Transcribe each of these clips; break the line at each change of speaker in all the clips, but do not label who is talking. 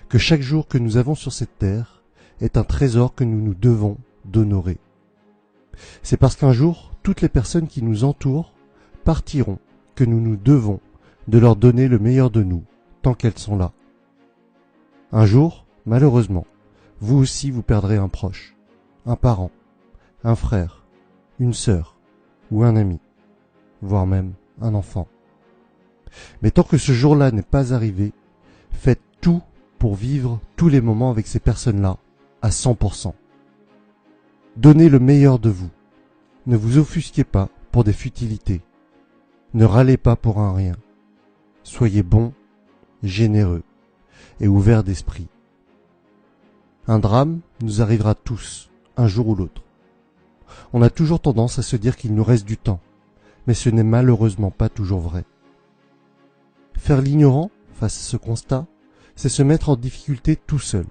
que chaque jour que nous avons sur cette terre est un trésor que nous nous devons d'honorer. C'est parce qu'un jour, toutes les personnes qui nous entourent partiront que nous nous devons de leur donner le meilleur de nous tant qu'elles sont là. Un jour, malheureusement, vous aussi vous perdrez un proche, un parent, un frère, une sœur ou un ami, voire même un enfant. Mais tant que ce jour-là n'est pas arrivé, faites tout pour vivre tous les moments avec ces personnes-là à 100%. Donnez le meilleur de vous. Ne vous offusquez pas pour des futilités. Ne râlez pas pour un rien. Soyez bon, généreux et ouvert d'esprit. Un drame nous arrivera tous, un jour ou l'autre. On a toujours tendance à se dire qu'il nous reste du temps, mais ce n'est malheureusement pas toujours vrai. Faire l'ignorant face à ce constat, c'est se mettre en difficulté tout seul.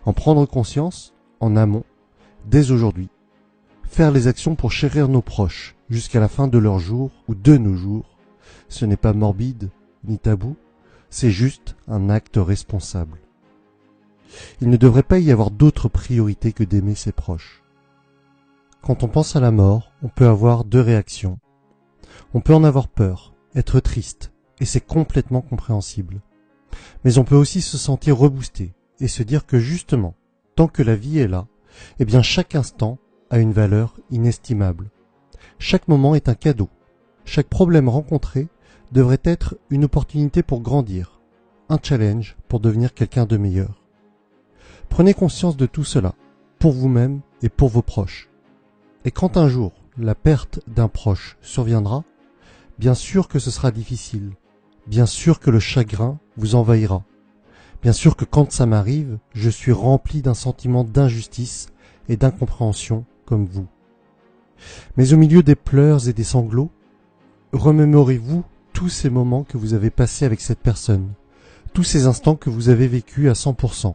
En prendre conscience, en amont, dès aujourd'hui, faire les actions pour chérir nos proches jusqu'à la fin de leur jour ou de nos jours, ce n'est pas morbide ni tabou, c'est juste un acte responsable. Il ne devrait pas y avoir d'autre priorité que d'aimer ses proches. Quand on pense à la mort, on peut avoir deux réactions. On peut en avoir peur, être triste, et c'est complètement compréhensible. Mais on peut aussi se sentir reboosté et se dire que justement, tant que la vie est là, eh bien chaque instant a une valeur inestimable. Chaque moment est un cadeau. Chaque problème rencontré devrait être une opportunité pour grandir, un challenge pour devenir quelqu'un de meilleur. Prenez conscience de tout cela, pour vous-même et pour vos proches. Et quand un jour la perte d'un proche surviendra, bien sûr que ce sera difficile, bien sûr que le chagrin vous envahira, bien sûr que quand ça m'arrive, je suis rempli d'un sentiment d'injustice et d'incompréhension comme vous. Mais au milieu des pleurs et des sanglots, remémorez-vous tous ces moments que vous avez passés avec cette personne, tous ces instants que vous avez vécus à 100%,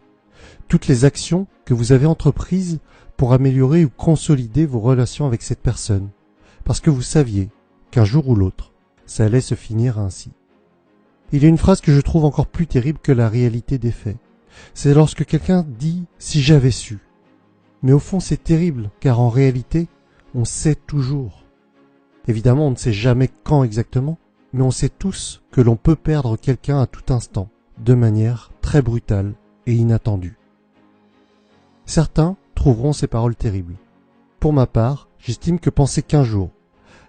toutes les actions que vous avez entreprises pour améliorer ou consolider vos relations avec cette personne, parce que vous saviez qu'un jour ou l'autre, ça allait se finir ainsi. Il y a une phrase que je trouve encore plus terrible que la réalité des faits. C'est lorsque quelqu'un dit « si j'avais su ». Mais au fond c'est terrible, car en réalité, on sait toujours. Évidemment, on ne sait jamais quand exactement, mais on sait tous que l'on peut perdre quelqu'un à tout instant, de manière très brutale et inattendue. Certains trouveront ces paroles terribles. Pour ma part, j'estime que penser qu'un jour,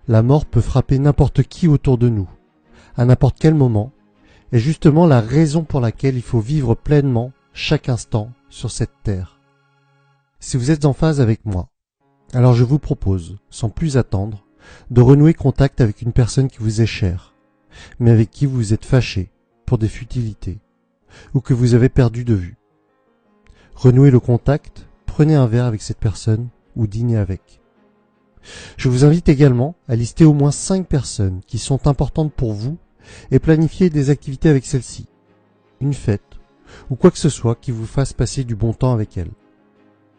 la mort peut frapper n'importe qui autour de nous, à n'importe quel moment, est justement la raison pour laquelle il faut vivre pleinement chaque instant sur cette terre. Si vous êtes en phase avec moi, alors je vous propose, sans plus attendre, de renouer contact avec une personne qui vous est chère, mais avec qui vous êtes fâché pour des futilités, ou que vous avez perdu de vue. Renouez le contact, prenez un verre avec cette personne ou dînez avec. Je vous invite également à lister au moins 5 personnes qui sont importantes pour vous et planifier des activités avec celles-ci, une fête ou quoi que ce soit qui vous fasse passer du bon temps avec elles.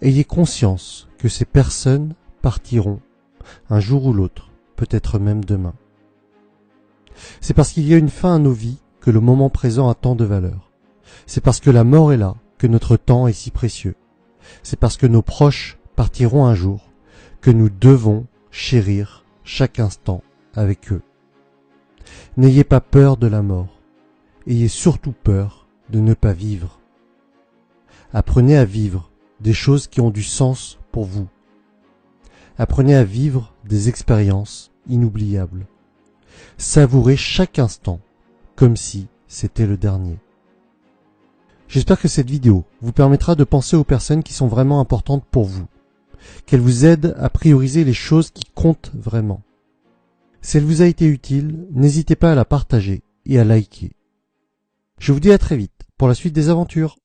Ayez conscience que ces personnes partiront un jour ou l'autre, peut-être même demain. C'est parce qu'il y a une fin à nos vies que le moment présent a tant de valeur. C'est parce que la mort est là que notre temps est si précieux. C'est parce que nos proches partiront un jour que nous devons chérir chaque instant avec eux. N'ayez pas peur de la mort. Ayez surtout peur de ne pas vivre. Apprenez à vivre des choses qui ont du sens pour vous. Apprenez à vivre des expériences inoubliables. Savourez chaque instant comme si c'était le dernier. J'espère que cette vidéo vous permettra de penser aux personnes qui sont vraiment importantes pour vous, qu'elle vous aide à prioriser les choses qui comptent vraiment. Si elle vous a été utile, n'hésitez pas à la partager et à liker. Je vous dis à très vite pour la suite des aventures.